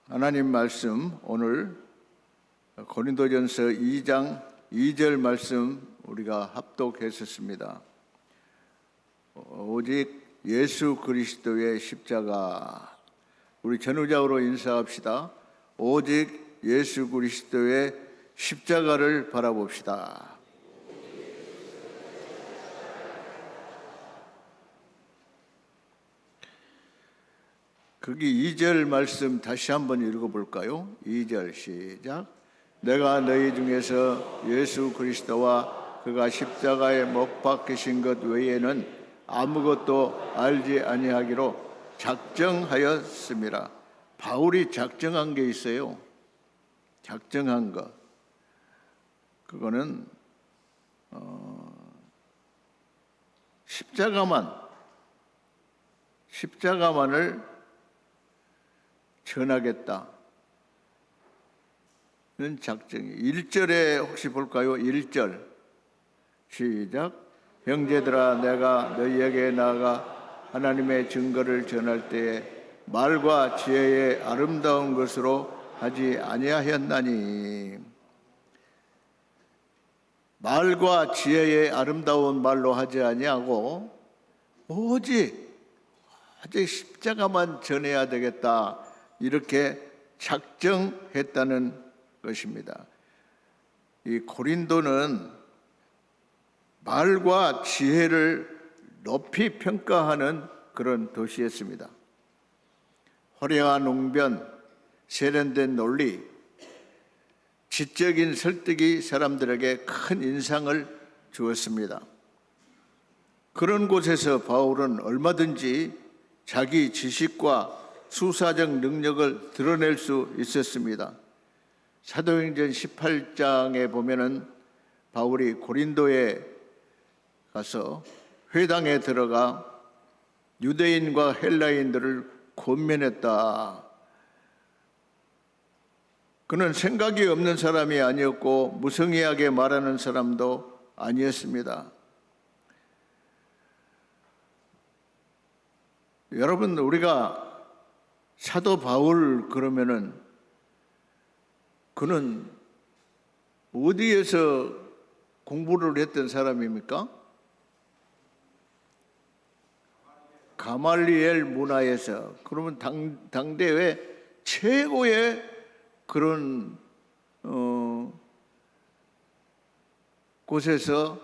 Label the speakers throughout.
Speaker 1: 하나님 말씀 오늘 고린도전서 2장 2절 말씀 우리가 합독했었습니다. 오직 예수 그리스도의 십자가, 우리 전우자로 인사합시다. 오직 예수 그리스도의 십자가를 바라봅시다. 거기 2절 말씀 다시 한번 읽어볼까요? 2절 시작. 내가 너희 중에서 예수 그리스도와 그가 십자가에 못 박히신 것 외에는 아무것도 알지 아니하기로 작정하였습니다. 바울이 작정한 게 있어요. 작정한 것. 그거는 십자가만을 전하겠다는 작정이. 1절에 혹시 볼까요? 1절 시작. 형제들아, 내가 너희에게 나아가 하나님의 증거를 전할 때에 말과 지혜의 아름다운 것으로 하지 아니하였나니. 말과 지혜의 아름다운 말로 하지 아니하고 오직 십자가만 전해야 되겠다, 이렇게 작정했다는 것입니다. 이 고린도는 말과 지혜를 높이 평가하는 그런 도시였습니다. 화려한 웅변, 세련된 논리, 지적인 설득이 사람들에게 큰 인상을 주었습니다. 그런 곳에서 바울은 얼마든지 자기 지식과 수사적 능력을 드러낼 수 있었습니다. 사도행전 18장에 보면은 바울이 고린도에 가서 회당에 들어가 유대인과 헬라인들을 권면했다. 그는 생각이 없는 사람이 아니었고 무성의하게 말하는 사람도 아니었습니다. 여러분, 우리가 사도 바울 그러면은 그는 어디에서 공부를 했던 사람입니까? 가말리엘 문화에서. 그러면 당대의 최고의 그런 곳에서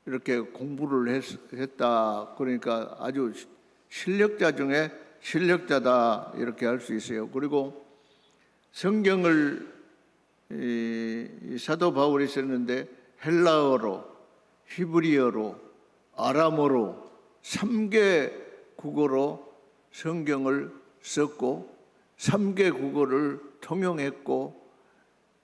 Speaker 1: 이렇게 공부를 했다. 그러니까 아주 실력자 중에 실력자다, 이렇게 할 수 있어요. 그리고 성경을 사도 바울이 썼는데 헬라어로, 히브리어로, 아람어로 3개 국어로 성경을 썼고 3개 국어를 통용했고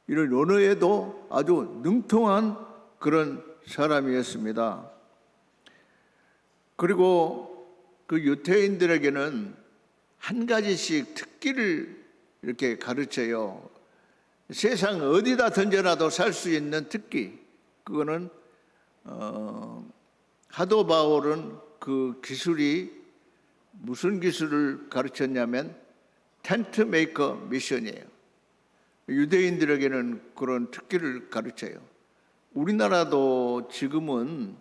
Speaker 1: 이런 언어에도 아주 능통한 그런 사람이었습니다. 그리고 그 유대인들에게는 한 가지씩 특기를 이렇게 가르쳐요. 세상 어디다 던져놔도 살 수 있는 특기. 그거는 사도 바울은 그 기술이 무슨 기술을 가르쳤냐면 텐트 메이커 미션이에요. 유대인들에게는 그런 특기를 가르쳐요. 우리나라도 지금은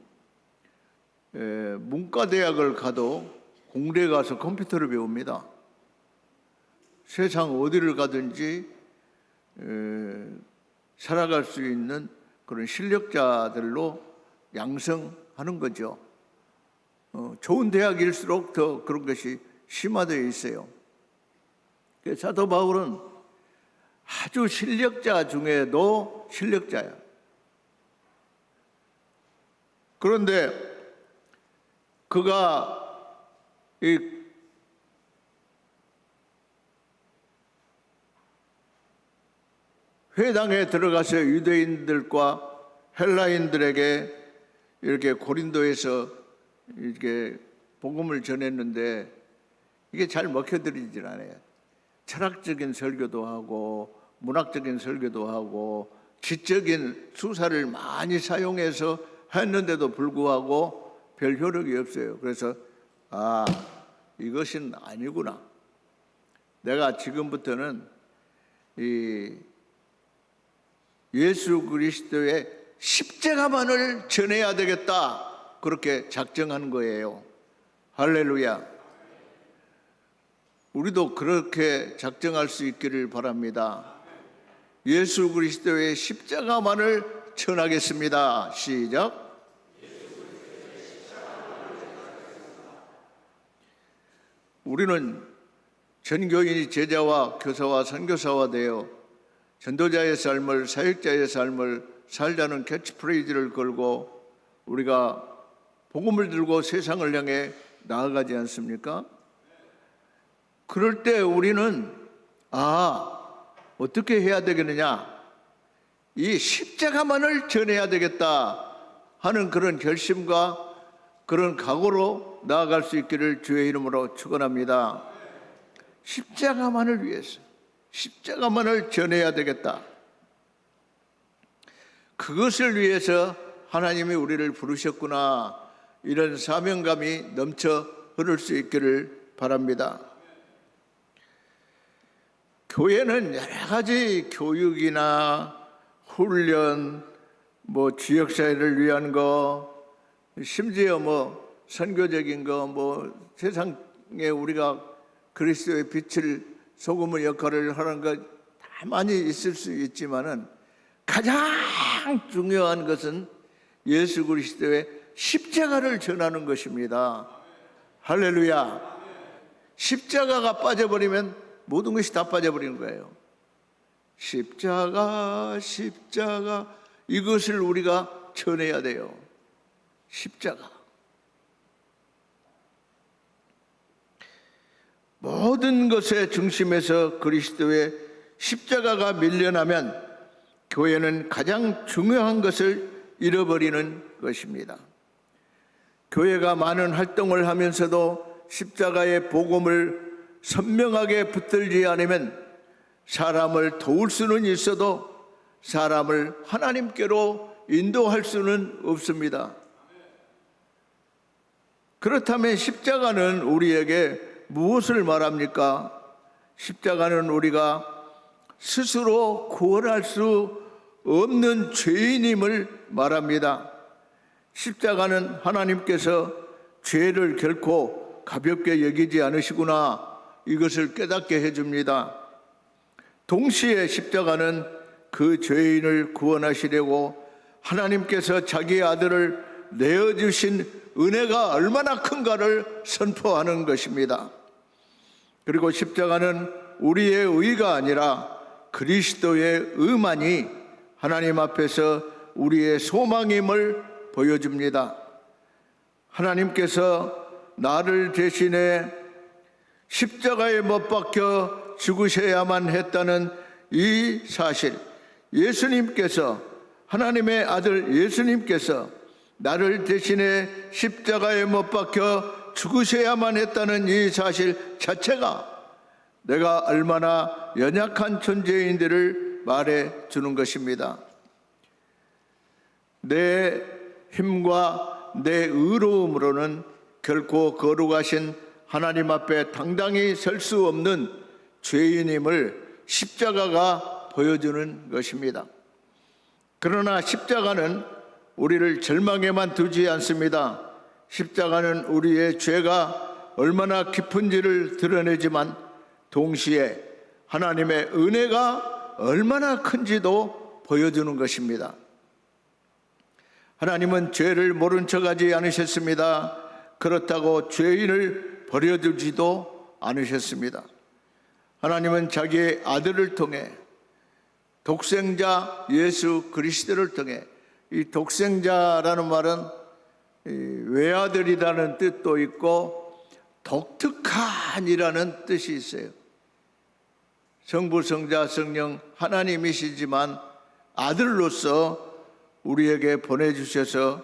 Speaker 1: 문과대학을 가도 공대에 가서 컴퓨터를 배웁니다. 세상 어디를 가든지 살아갈 수 있는 그런 실력자들로 양성하는 거죠. 좋은 대학일수록 더 그런 것이 심화되어 있어요. 사도 바울은 아주 실력자 중에도 실력자야. 그런데 그가 이 회당에 들어가서 유대인들과 헬라인들에게 이렇게 고린도에서 이렇게 복음을 전했는데 이게 잘 먹혀들이질 않아요. 철학적인 설교도 하고 문학적인 설교도 하고 지적인 수사를 많이 사용해서 했는데도 불구하고 별 효력이 없어요. 그래서 이것은 아니구나. 내가 지금부터는 이 예수 그리스도의 십자가만을 전해야 되겠다, 그렇게 작정한 거예요. 할렐루야. 우리도 그렇게 작정할 수 있기를 바랍니다. 예수 그리스도의 십자가만을 전하겠습니다. 시작. 우리는 전교인이 제자와 교사와 선교사와 되어 전도자의 삶을, 사역자의 삶을 살자는 캐치프레이즈를 걸고 우리가 복음을 들고 세상을 향해 나아가지 않습니까? 그럴 때 우리는 어떻게 해야 되겠느냐, 이 십자가만을 전해야 되겠다 하는 그런 결심과 그런 각오로 나아갈 수 있기를 주의 이름으로 축원합니다. 십자가만을 위해서, 십자가만을 전해야 되겠다. 그것을 위해서 하나님이 우리를 부르셨구나, 이런 사명감이 넘쳐 흐를 수 있기를 바랍니다. 교회는 여러 가지 교육이나 훈련, 지역사회를 위한 거, 심지어 선교적인 거, 세상에 우리가 그리스도의 빛을, 소금의 역할을 하는 것 다 많이 있을 수 있지만은 가장 중요한 것은 예수 그리스도의 십자가를 전하는 것입니다. 할렐루야. 십자가가 빠져버리면 모든 것이 다 빠져버리는 거예요. 십자가, 십자가, 이것을 우리가 전해야 돼요. 십자가. 모든 것의 중심에서 그리스도의 십자가가 밀려나면 교회는 가장 중요한 것을 잃어버리는 것입니다. 교회가 많은 활동을 하면서도 십자가의 복음을 선명하게 붙들지 않으면 사람을 도울 수는 있어도 사람을 하나님께로 인도할 수는 없습니다. 그렇다면 십자가는 우리에게 무엇을 말합니까? 십자가는 우리가 스스로 구원할 수 없는 죄인임을 말합니다. 십자가는 하나님께서 죄를 결코 가볍게 여기지 않으시구나, 이것을 깨닫게 해줍니다. 동시에 십자가는 그 죄인을 구원하시려고 하나님께서 자기의 아들을 내어주신 은혜가 얼마나 큰가를 선포하는 것입니다. 그리고 십자가는 우리의 의가 아니라 그리스도의 의만이 하나님 앞에서 우리의 소망임을 보여줍니다. 하나님께서 나를 대신해 십자가에 못 박혀 죽으셔야만 했다는 이 사실, 예수님께서, 하나님의 아들 예수님께서 나를 대신해 십자가에 못 박혀 죽으셔야만 했다는 이 사실 자체가 내가 얼마나 연약한 존재인지를 말해 주는 것입니다. 내 힘과 내 의로움으로는 결코 거룩하신 하나님 앞에 당당히 설 수 없는 죄인임을 십자가가 보여주는 것입니다. 그러나 십자가는 우리를 절망에만 두지 않습니다. 십자가는 우리의 죄가 얼마나 깊은지를 드러내지만 동시에 하나님의 은혜가 얼마나 큰지도 보여주는 것입니다. 하나님은 죄를 모른 척하지 않으셨습니다. 그렇다고 죄인을 버려두지도 않으셨습니다. 하나님은 자기의 아들을 통해, 독생자 예수 그리스도를 통해, 이 독생자라는 말은 외아들이라는 뜻도 있고 독특한이라는 뜻이 있어요. 성부, 성자, 성령 하나님이시지만 아들로서 우리에게 보내주셔서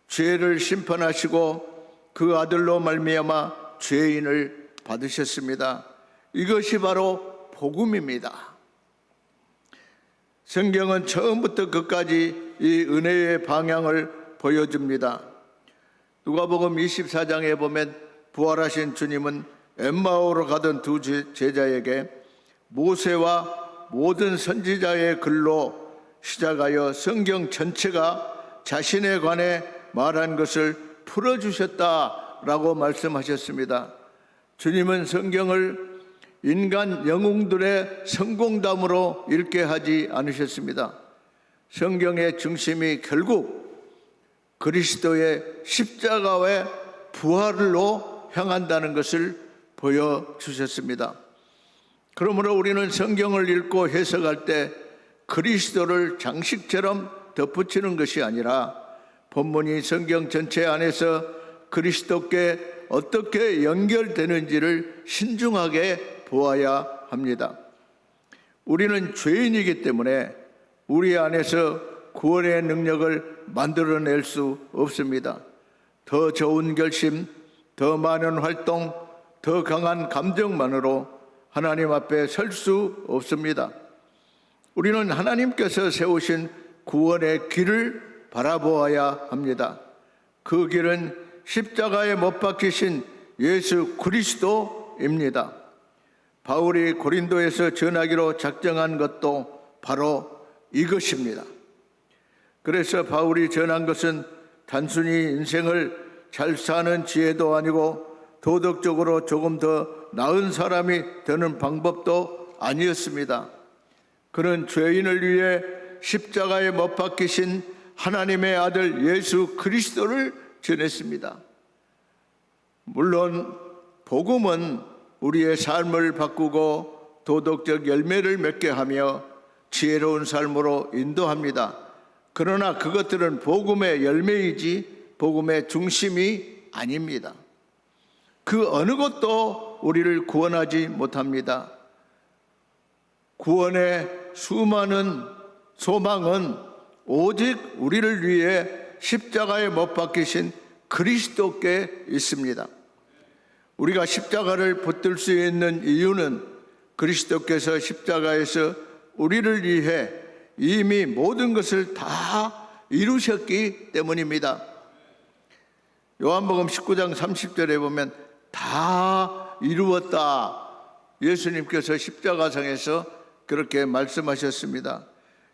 Speaker 1: 죄를 심판하시고 그 아들로 말미암아 죄인을 받으셨습니다. 이것이 바로 복음입니다. 성경은 처음부터 끝까지 이 은혜의 방향을 보여줍니다. 누가복음 24장에 보면 부활하신 주님은 엠마오로 가던 두 제자에게 모세와 모든 선지자의 글로 시작하여 성경 전체가 자신에 관해 말한 것을 풀어주셨다라고 말씀하셨습니다. 주님은 성경을 인간 영웅들의 성공담으로 읽게 하지 않으셨습니다. 성경의 중심이 결국 그리스도의 십자가의 부활로 향한다는 것을 보여주셨습니다. 그러므로 우리는 성경을 읽고 해석할 때 그리스도를 장식처럼 덧붙이는 것이 아니라 본문이 성경 전체 안에서 그리스도께 어떻게 연결되는지를 신중하게 보아야 합니다. 우리는 죄인이기 때문에 우리 안에서 구원의 능력을 만들어낼 수 없습니다. 더 좋은 결심, 더 많은 활동, 더 강한 감정만으로 하나님 앞에 설 수 없습니다. 우리는 하나님께서 세우신 구원의 길을 바라보아야 합니다. 그 길은 십자가에 못 박히신 예수 그리스도입니다. 바울이 고린도에서 전하기로 작정한 것도 바로 이것입니다. 그래서 바울이 전한 것은 단순히 인생을 잘 사는 지혜도 아니고 도덕적으로 조금 더 나은 사람이 되는 방법도 아니었습니다. 그는 죄인을 위해 십자가에 못 박히신 하나님의 아들 예수 그리스도를 전했습니다. 물론 복음은 우리의 삶을 바꾸고 도덕적 열매를 맺게 하며 지혜로운 삶으로 인도합니다. 그러나 그것들은 복음의 열매이지 복음의 중심이 아닙니다. 그 어느 것도 우리를 구원하지 못합니다. 구원의 수많은 소망은 오직 우리를 위해 십자가에 못 박히신 그리스도께 있습니다. 우리가 십자가를 붙들 수 있는 이유는 그리스도께서 십자가에서 우리를 위해 이미 모든 것을 다 이루셨기 때문입니다. 요한복음 19장 30절에 보면 다 이루었다. 예수님께서 십자가상에서 그렇게 말씀하셨습니다.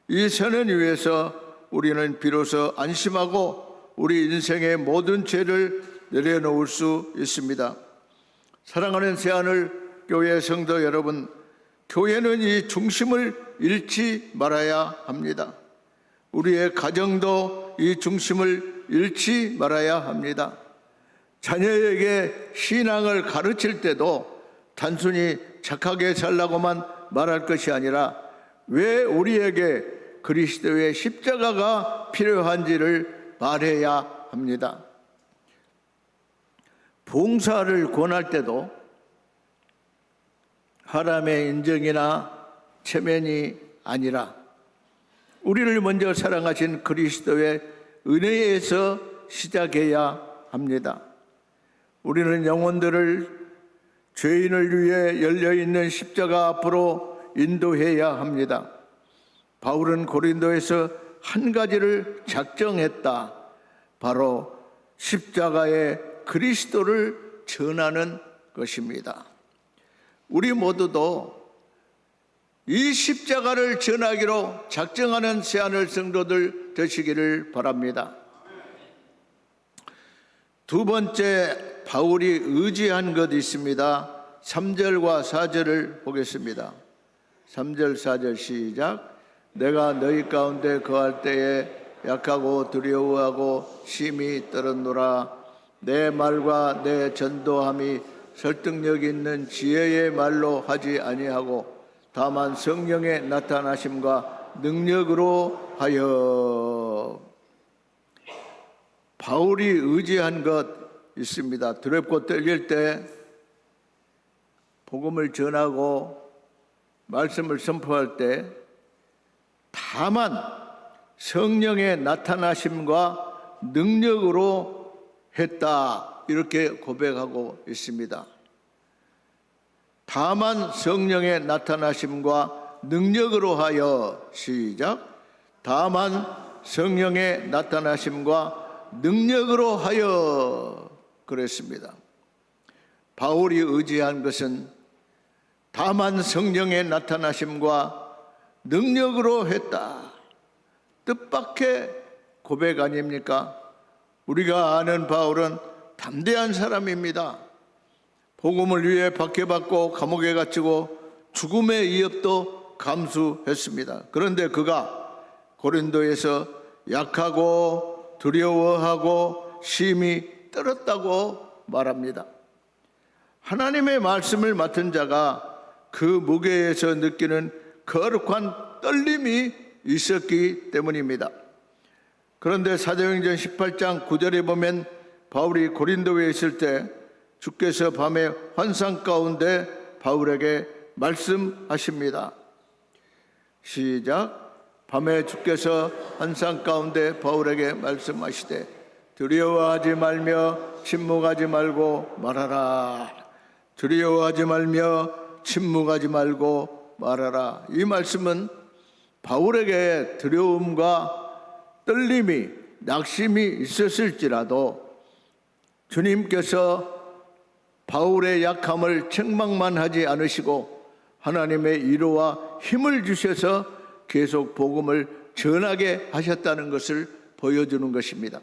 Speaker 1: 이 선을 위해서 우리는 비로소 안심하고 우리 인생의 모든 죄를 내려놓을 수 있습니다. 사랑하는 새하늘 교회 성도 여러분, 교회는 이 중심을 잃지 말아야 합니다. 우리의 가정도 이 중심을 잃지 말아야 합니다. 자녀에게 신앙을 가르칠 때도 단순히 착하게 살라고만 말할 것이 아니라 왜 우리에게 그리스도의 십자가가 필요한지를 말해야 합니다. 봉사를 권할 때도 사람의 인정이나 체면이 아니라 우리를 먼저 사랑하신 그리스도의 은혜에서 시작해야 합니다. 우리는 영혼들을 죄인을 위해 열려있는 십자가 앞으로 인도해야 합니다. 바울은 고린도에서 한 가지를 작정했다. 바로 십자가의 그리스도를 전하는 것입니다. 우리 모두도 이 십자가를 전하기로 작정하는 새하늘 성도들 되시기를 바랍니다. 두 번째 바울이 의지한 것이 있습니다. 3절과 4절을 보겠습니다. 3절 4절 시작. 내가 너희 가운데 거할 때에 약하고 두려워하고 심히 떨었노라. 내 말과 내 전도함이 설득력 있는 지혜의 말로 하지 아니하고 다만 성령의 나타나심과 능력으로 하여. 바울이 의지한 것 있습니다. 두렵고 떨릴 때 복음을 전하고 말씀을 선포할 때 다만 성령의 나타나심과 능력으로 했다. 이렇게 고백하고 있습니다. 다만 성령의 나타나심과 능력으로 하여. 시작. 다만 성령의 나타나심과 능력으로 하여 그랬습니다. 바울이 의지한 것은 다만 성령의 나타나심과 능력으로 했다. 뜻밖의 고백 아닙니까? 우리가 아는 바울은 담대한 사람입니다. 복음을 위해 박해받고 감옥에 갇히고 죽음의 위협도 감수했습니다. 그런데 그가 고린도에서 약하고 두려워하고 심히 떨었다고 말합니다. 하나님의 말씀을 맡은 자가 그 무게에서 느끼는 거룩한 떨림이 있었기 때문입니다. 그런데 사도행전 18장 9절에 보면 바울이 고린도에 있을 때 주께서 밤에 환상 가운데 바울에게 말씀하십니다. 시작. 밤에 주께서 환상 가운데 바울에게 말씀하시되 두려워하지 말며 침묵하지 말고 말하라. 두려워하지 말며 침묵하지 말고 말하라. 이 말씀은 바울에게 두려움과 떨림이 낙심이 있었을지라도 주님께서 바울의 약함을 책망만 하지 않으시고 하나님의 위로와 힘을 주셔서 계속 복음을 전하게 하셨다는 것을 보여주는 것입니다.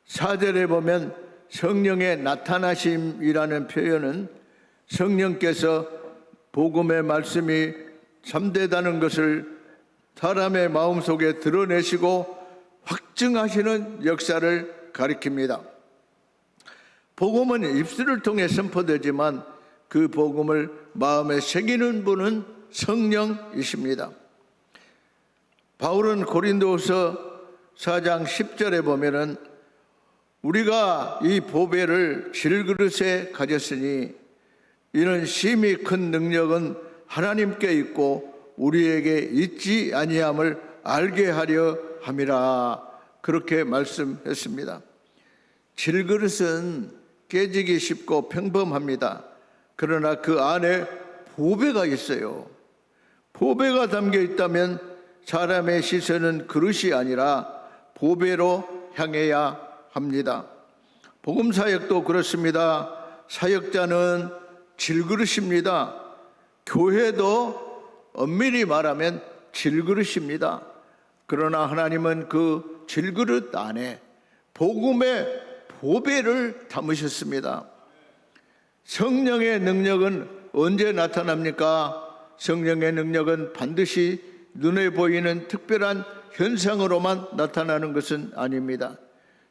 Speaker 1: 4절에 보면 성령의 나타나심이라는 표현은 성령께서 복음의 말씀이 참되다는 것을 사람의 마음속에 드러내시고 확증하시는 역사를 가리킵니다. 복음은 입술을 통해 선포되지만 그 복음을 마음에 새기는 분은 성령이십니다. 바울은 고린도서 4장 10절에 보면은 우리가 이 보배를 질그릇에 가졌으니 이는 심히 큰 능력은 하나님께 있고 우리에게 있지 아니함을 알게 하려 함이라. 그렇게 말씀했습니다. 질그릇은 깨지기 쉽고 평범합니다. 그러나 그 안에 보배가 있어요. 보배가 담겨 있다면 사람의 시선은 그릇이 아니라 보배로 향해야 합니다. 복음 사역도 그렇습니다. 사역자는 질그릇입니다. 교회도 엄밀히 말하면 질그릇입니다. 그러나 하나님은 그 질그릇 안에 복음의 보배를 담으셨습니다. 성령의 능력은 언제 나타납니까? 성령의 능력은 반드시 눈에 보이는 특별한 현상으로만 나타나는 것은 아닙니다.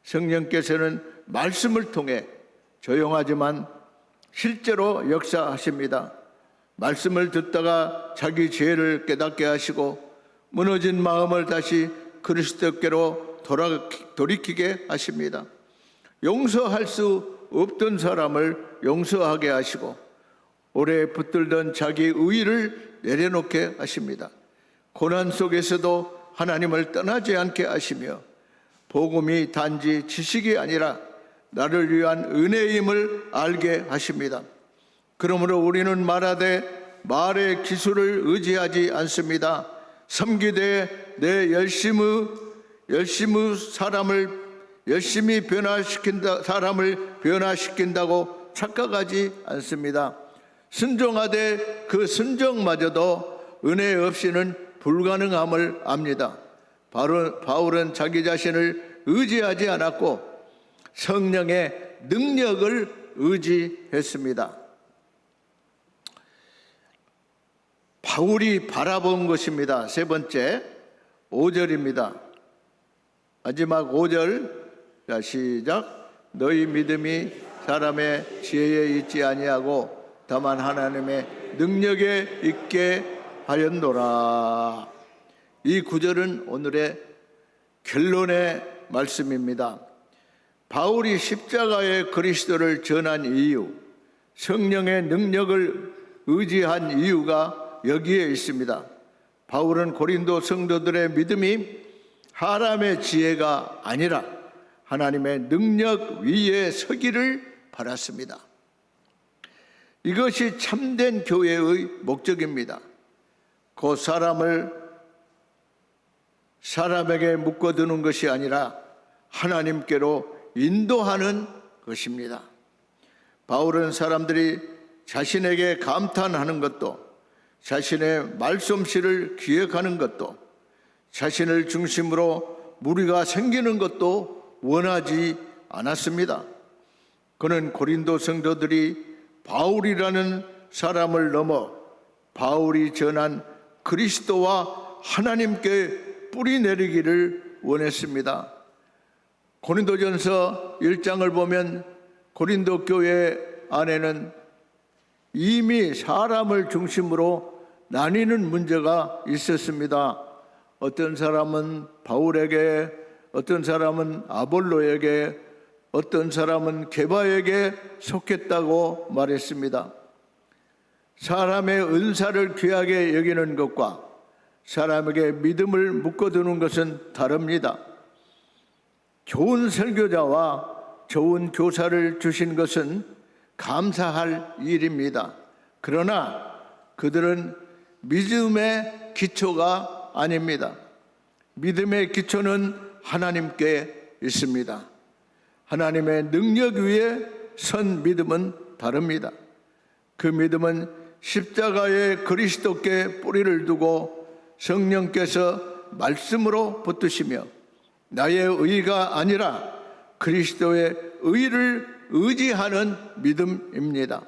Speaker 1: 성령께서는 말씀을 통해 조용하지만 실제로 역사하십니다. 말씀을 듣다가 자기 죄를 깨닫게 하시고 무너진 마음을 다시 그리스도께로 돌이키게 하십니다. 용서할 수 없던 사람을 용서하게 하시고 오래 붙들던 자기 의의를 내려놓게 하십니다. 고난 속에서도 하나님을 떠나지 않게 하시며 복음이 단지 지식이 아니라 나를 위한 은혜임을 알게 하십니다. 그러므로 우리는 말하되 말의 기술을 의지하지 않습니다. 섬기되 내 열심히 사람을 변화시킨다고 착각하지 않습니다. 순종하되 그 순종마저도 은혜 없이는 불가능함을 압니다. 바울은 자기 자신을 의지하지 않았고 성령의 능력을 의지했습니다. 바울이 바라본 것입니다. 세 번째 5절입니다. 마지막 5절. 자, 시작. 너희 믿음이 사람의 지혜에 있지 아니하고 다만 하나님의 능력에 있게 하였노라. 이 구절은 오늘의 결론의 말씀입니다. 바울이 십자가의 그리스도를 전한 이유, 성령의 능력을 의지한 이유가 여기에 있습니다. 바울은 고린도 성도들의 믿음이 사람의 지혜가 아니라 하나님의 능력 위에 서기를 바랐습니다. 이것이 참된 교회의 목적입니다. 그 사람에게 묶어두는 것이 아니라 하나님께로 인도하는 것입니다. 바울은 사람들이 자신에게 감탄하는 것도, 자신의 말솜씨를 기획하는 것도, 자신을 중심으로 무리가 생기는 것도 원하지 않았습니다. 그는 고린도 성도들이 바울이라는 사람을 넘어 바울이 전한 그리스도와 하나님께 뿌리 내리기를 원했습니다. 고린도전서 1장을 보면 고린도 교회 안에는 이미 사람을 중심으로 나뉘는 문제가 있었습니다. 어떤 사람은 바울에게, 어떤 사람은 아볼로에게, 어떤 사람은 게바에게 속했다고 말했습니다. 사람의 은사를 귀하게 여기는 것과 사람에게 믿음을 묶어두는 것은 다릅니다. 좋은 설교자와 좋은 교사를 주신 것은 감사할 일입니다. 그러나 그들은 믿음의 기초가 아닙니다. 믿음의 기초는 하나님께 있습니다. 하나님의 능력 위에 선 믿음은 다릅니다. 그 믿음은 십자가의 그리스도께 뿌리를 두고 성령께서 말씀으로 붙드시며 나의 의가 아니라 그리스도의 의를 의지하는 믿음입니다.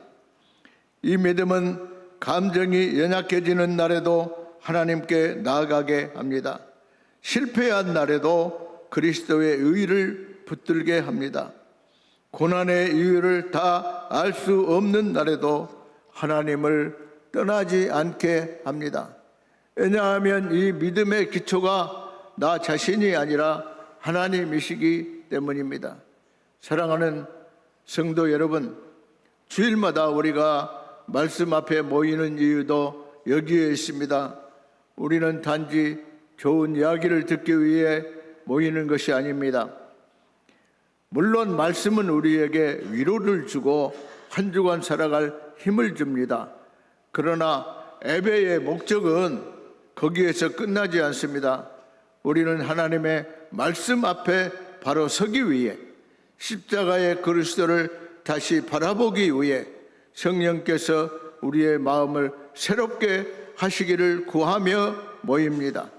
Speaker 1: 이 믿음은 감정이 연약해지는 날에도 하나님께 나아가게 합니다. 실패한 날에도 그리스도의 의를 붙들게 합니다. 고난의 이유를 다 알 수 없는 날에도 하나님을 떠나지 않게 합니다. 왜냐하면 이 믿음의 기초가 나 자신이 아니라 하나님이시기 때문입니다. 사랑하는 성도 여러분, 주일마다 우리가 말씀 앞에 모이는 이유도 여기에 있습니다. 우리는 단지 좋은 이야기를 듣기 위해 모이는 것이 아닙니다. 물론 말씀은 우리에게 위로를 주고 한 주간 살아갈 힘을 줍니다. 그러나 예배의 목적은 거기에서 끝나지 않습니다. 우리는 하나님의 말씀 앞에 바로 서기 위해, 십자가의 그리스도를 다시 바라보기 위해 성령께서 우리의 마음을 새롭게 하시기를 구하며 모입니다.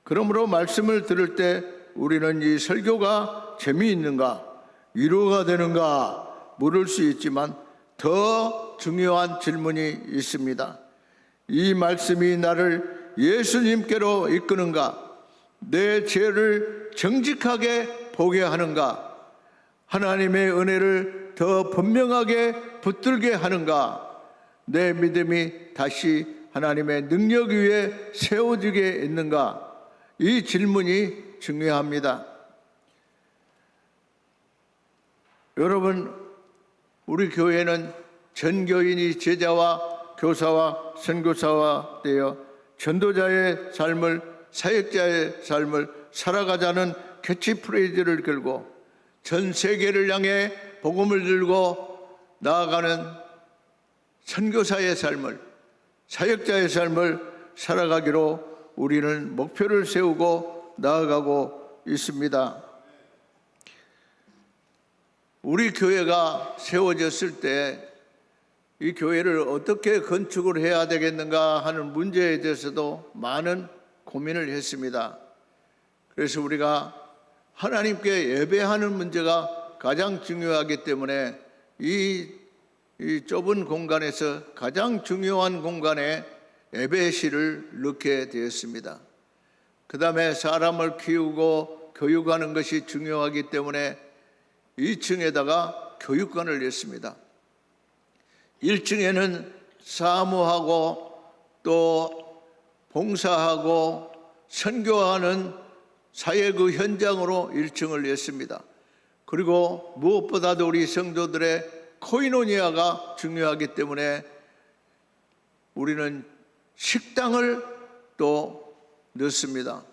Speaker 1: 그러므로 말씀을 들을 때 우리는 이 설교가 재미있는가, 위로가 되는가 물을 수 있지만 더 중요한 질문이 있습니다. 이 말씀이 나를 예수님께로 이끄는가, 내 죄를 정직하게 보게 하는가, 하나님의 은혜를 더 분명하게 붙들게 하는가, 내 믿음이 다시 하나님의 능력 위에 세워지게 있는가, 이 질문이 중요합니다. 여러분, 우리 교회는 전교인이 제자와 교사와 선교사와 되어 전도자의 삶을, 사역자의 삶을 살아가자는 캐치프레이즈를 걸고 전 세계를 향해 복음을 들고 나아가는 선교사의 삶을, 사역자의 삶을 살아가기로 우리는 목표를 세우고 나아가고 있습니다. 우리 교회가 세워졌을 때 이 교회를 어떻게 건축을 해야 되겠는가 하는 문제에 대해서도 많은 고민을 했습니다. 그래서 우리가 하나님께 예배하는 문제가 가장 중요하기 때문에 이 좁은 공간에서 가장 중요한 공간에 예배실을 넣게 되었습니다. 그 다음에 사람을 키우고 교육하는 것이 중요하기 때문에 2층에다가 교육관을 냈습니다. 1층에는 사무하고 또 봉사하고 선교하는 사회 그 현장으로 1층을 냈습니다. 그리고 무엇보다도 우리 성도들의 코이노니아가 중요하기 때문에 우리는 식당을 또 넣습니다.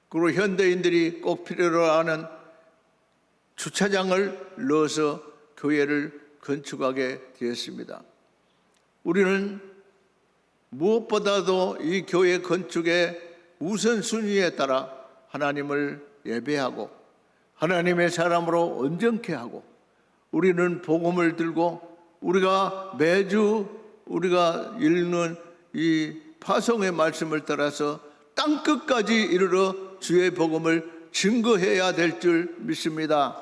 Speaker 1: 그리고 현대인들이 꼭 필요로 하는 주차장을 넣어서 교회를 건축하게 되었습니다. 우리는 무엇보다도 이 교회 건축의 우선순위에 따라 하나님을 예배하고 하나님의 사람으로 온전케 하고 우리는 복음을 들고 우리가 매주 우리가 읽는 이 파송의 말씀을 따라서 땅끝까지 이르러 주의 복음을 증거해야 될 줄 믿습니다.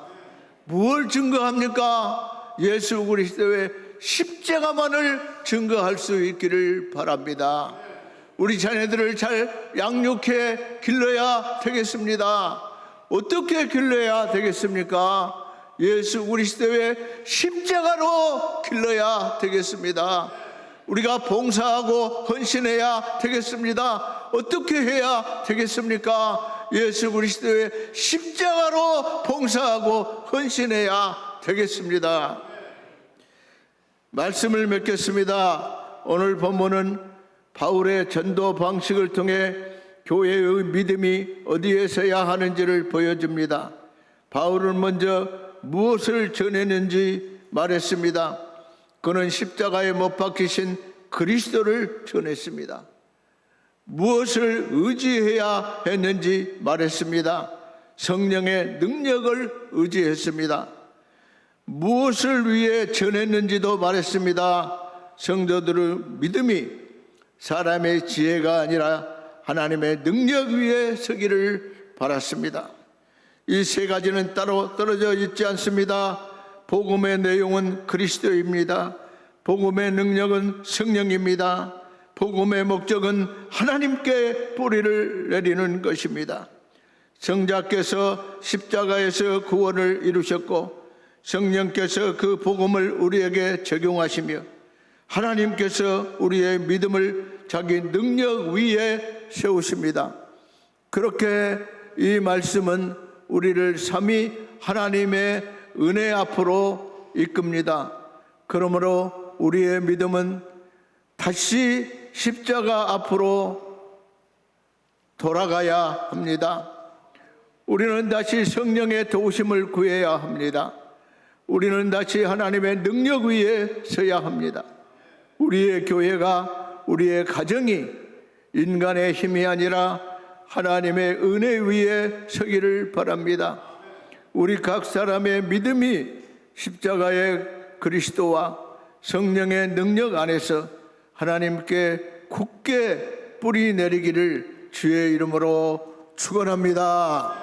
Speaker 1: 무엇을 증거합니까? 예수 그리스도의 십자가만을 증거할 수 있기를 바랍니다. 우리 자녀들을 잘 양육해 길러야 되겠습니다. 어떻게 길러야 되겠습니까? 예수 그리스도의 십자가로 길러야 되겠습니다. 우리가 봉사하고 헌신해야 되겠습니다. 어떻게 해야 되겠습니까? 예수 그리스도의 십자가로 봉사하고 헌신해야 되겠습니다. 말씀을 맺겠습니다. 오늘 본문은 바울의 전도 방식을 통해 교회의 믿음이 어디에 서야 하는지를 보여줍니다. 바울은 먼저 무엇을 전했는지 말했습니다. 그는 십자가에 못 박히신 그리스도를 전했습니다. 무엇을 의지해야 했는지 말했습니다. 성령의 능력을 의지했습니다. 무엇을 위해 전했는지도 말했습니다. 성도들의 믿음이 사람의 지혜가 아니라 하나님의 능력 위에 서기를 바랐습니다. 이 세 가지는 따로 떨어져 있지 않습니다. 복음의 내용은 그리스도입니다. 복음의 능력은 성령입니다. 복음의 목적은 하나님께 뿌리를 내리는 것입니다. 성자께서 십자가에서 구원을 이루셨고 성령께서 그 복음을 우리에게 적용하시며 하나님께서 우리의 믿음을 자기 능력 위에 세우십니다. 그렇게 이 말씀은 우리를 삼위 하나님의 은혜 앞으로 이끕니다. 그러므로 우리의 믿음은 다시 십자가 앞으로 돌아가야 합니다. 우리는 다시 성령의 도우심을 구해야 합니다. 우리는 다시 하나님의 능력 위에 서야 합니다. 우리의 교회가, 우리의 가정이 인간의 힘이 아니라 하나님의 은혜 위에 서기를 바랍니다. 우리 각 사람의 믿음이 십자가의 그리스도와 성령의 능력 안에서 하나님께 굳게 뿌리 내리기를 주의 이름으로 축원합니다.